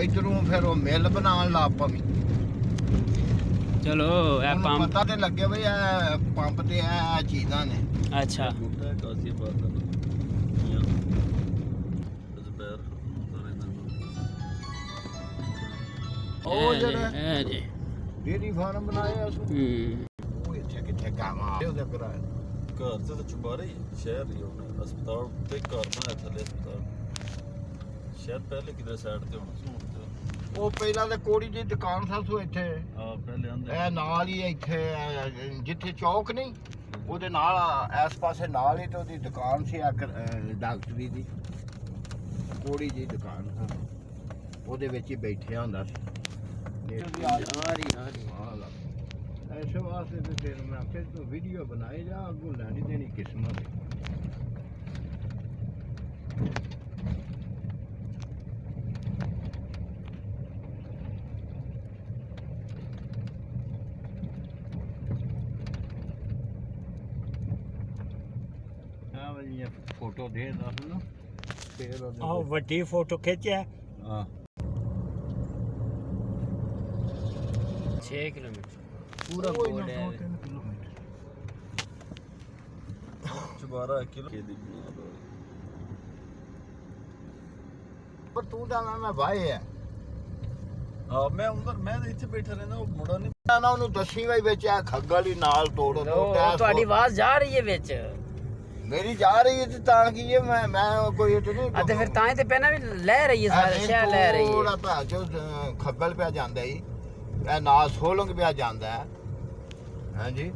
इधरों फिर वो मिल बनाने ला पवी। चलो ए पंप पता ते लगे भाई ए पंप ते ए चीज़ां ने। अच्छा ਉਹ ਜਿਹੜਾ ए जे ਡੇਰੀ ਫਾਰਮ ਬਣਾਇਆ ਅਸੂ ਉਹ ਇੱਥੇ ਕਿੱਥੇ ਗਾਵਾਂ ਉਹਦੇ ਕਿਰਾਏ ਘਰ ਤੇ ਤਾਂ ਚੁਬਾਰੇ ਹੀ ਸ਼ਹਿਰ ਹੀ ਹੋਣਾ ਹਸਪਤਾਲ ਤੇ ਘਰ ਬਣਾਇਆ ਥੱਲੇ ਹਸਪਤਾਲ ਸ਼ਾਇਦ ਪਹਿਲੇ ਕਿਤੇ ਸਾਈਡ ਤੇ ਹੋਣਾ ਸੀ ਹੁਣ ਤੇ ਉਹ ਪਹਿਲਾਂ ਤੇ ਕੋੜੀ ਦੀ ਦੁਕਾਨ ਸਾਸੂ ਇੱਥੇ ਆ ਪਹਿਲੇ ਆਂਦੇ ਇਹ ਨਾਲ ਹੀ ਇੱਥੇ ਜਿੱਥੇ ਚੌਕ ਨਹੀਂ ਉਹਦੇ ਨਾਲ ਇਸ ਪਾਸੇ ਨਾਲ ਹੀ ਤੇ ਉਹਦੀ ਦੁਕਾਨ ਸੀ ਡਾਕਟਰੀ ਦੀ ਕੋੜੀ ਦੀ ਦੁਕਾਨ ਉਹਦੇ ਵਿੱਚ ਹੀ ਬੈਠਿਆ ਹੁੰਦਾ ਸੀ ऐसे वास्ते तो तेरे में फिर तो वीडियो बनाए जा अगू लैनी देनी किस्मत फोटो दे दस ना ਵੱਡੀ ਫੋਟੋ ਖਿੱਚਿਆ हाँ 6 किलोमीटर पूरा बोर्ड है ਚੁਬਾਰਾ ਕਿਲੋ ਦੀ पर तू जाना मैं भाई है ਹਾਂ ਮੈਂ ਉਧਰ ਮੈਂ ਤਾਂ ਇੱਥੇ ਬੈਠਾ ਰਹਿੰਦਾ ਉਹ ਮੁੰਡਾ ਨਹੀਂ ਨਾ ਉਹਨੂੰ ਦੱਸੀ ਬਈ ਵਿੱਚ ਆ ਖੱਗਲ ਹੀ ਨਾਲ ਤੋੜ ਦੋ ਤੁਹਾਡੀ ਆਵਾਜ਼ ਜਾ ਰਹੀ ਹੈ ਵਿੱਚ ਮੇਰੀ ਜਾ ਰਹੀ ਹੈ ਤੇ ਤਾਂ ਕੀ ਹੈ ਮੈਂ ਕੋਈ ਇਹ ਨਹੀਂ ਅਤੇ ਫਿਰ ਤਾਂ ਹੀ ਤੇ ਪਹਿਲਾਂ ਵੀ ਲੈ ਰਹੀ ਹੈ ਸਾਰੇ ਸ਼ਹਿਰ ਲੈ ਰਹੀ ਹੈ ਥੋੜਾ ਭਾ ਜੋ ਖੱਗਲ ਪਿਆ ਜਾਂਦਾ ਹੀ ਇਹ ਨਾਲ ਸੋਲੰਗ ਪਿਆ ਜਾਂਦਾ ਹੈ ਹਾਂਜੀ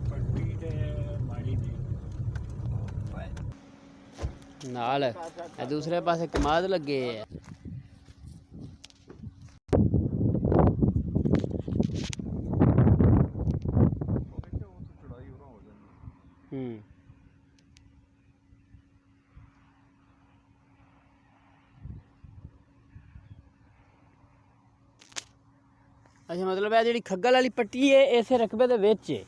ਪੱਟੀ ਤੇ ਮਾੜੀ ਦੀ ਨਾਲ ਇਹ ਦੂਸਰੇ ਪਾਸੇ ਕਮਾਦ ਲੱਗੇ ਆ अच्छा मतलब है जी खग्गल वाली पट्टी है इस रकबे दे विच है